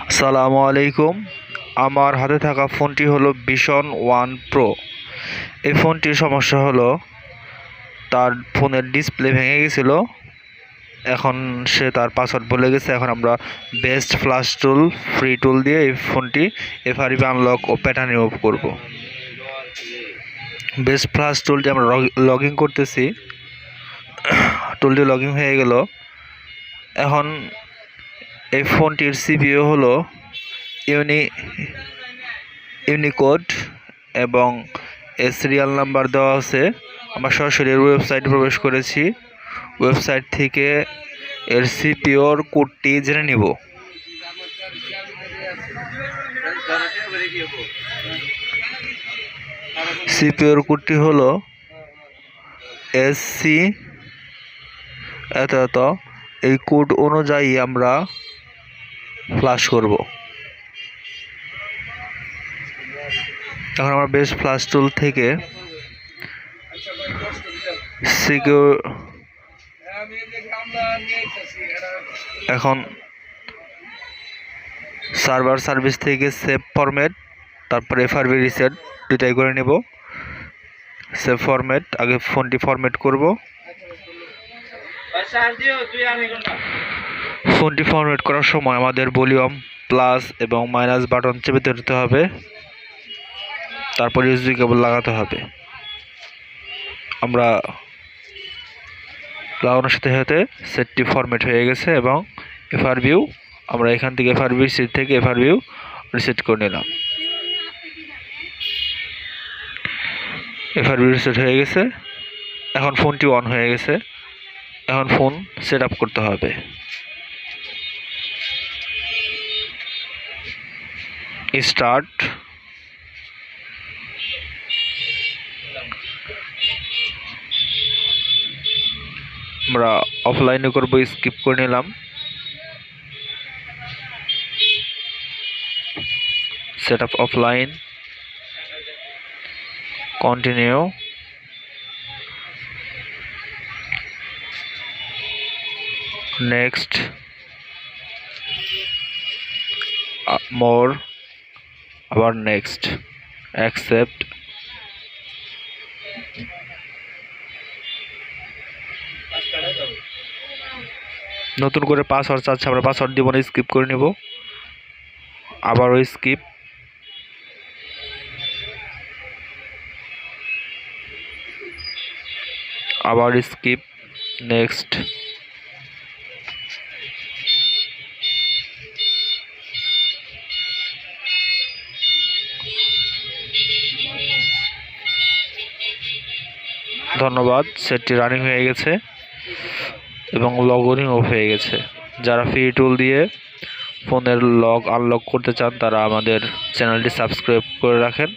আসসালামু আলাইকুম। আমার হাতে থাকা ফোনটি হলো ভিশন ওয়ান প্রো। এই ফোনটির সমস্যা হলো তার ফোনের ডিসপ্লে ভেঙে গেছিলো। এখন সে তার পাসওয়ার্ড ভুলে গেছে। এখন আমরা বেস্ট ফ্লাশ টুল ফ্রি টুল দিয়ে এই ফোনটি এফআরবি আনলক ও প্যাটার্ন রিমুভ করব। বেস্ট ফ্লাশ টুলটি আমরা লগ ইন করতেছি। টুলটি লগ ইন হয়ে গেল। এখন এই ফোনটির সিপিইউ হলো ইউনিকোড এবং এর সিরিয়াল নাম্বার দেওয়া আছে। আমরা সরাসরি ওয়েবসাইটে প্রবেশ করেছি। ওয়েবসাইট থেকে এর সিপিইউর কোডটি জেনে নিব। সিপিইউর কোডটি হলো SC এত। এই কোড অনুযায়ী আমরা ফ্লাশ করব। এখন আমরা বেস্ট ফ্লাশ টুল থেকে এখন সার্ভার সার্ভিস থেকে সেভ ফরম্যাট, তারপর এফআরবি রিসেট দুটাই করে নেব। সেভ ফরম্যাট, আগে ফোনটি ফরম্যাট করব। ফোনটি ফরম্যাট করার সময় আমাদের ভলিউম প্লাস এবং মাইনাস বাটন চেপে ধরতে হবে, তারপর ইউএসবি কেবল লাগাতে হবে। আমরা লাগানোর সাথে সাথে সেটটি ফরম্যাট হয়ে গেছে এবং এফআরবিও আমরা এখান থেকে এফআরবি সিট থেকে এফআরবিও রিসেট করে নিলাম। এফআরবি রিসেট হয়ে গেছে। এখন ফোনটি অন হয়ে গেছে। এখন ফোন সেট আপ করতে হবে। স্টার্ট। আমরা অফলাইনে করব, স্কিপ করে নিলাম। Set up offline, continue, next, more, আবার নেক্সট, অ্যাকসেপ্ট। নতুন করে পাসওয়ার্ড চাচ্ছে, আমরা পাসওয়ার্ড দিব না, স্কিপ করে নেব। আবারও স্কিপ। আবার স্কিপ, নেক্সট। ধন্যবাদ। সেটটি রানিং হয়ে গেছে এবং লগইন অফ হয়ে গেছে। যারা ফ্রি টুল দিয়ে ফোনের লক আনলক করতে চান তারা আমাদের চ্যানেলটি সাবস্ক্রাইব করে রাখেন।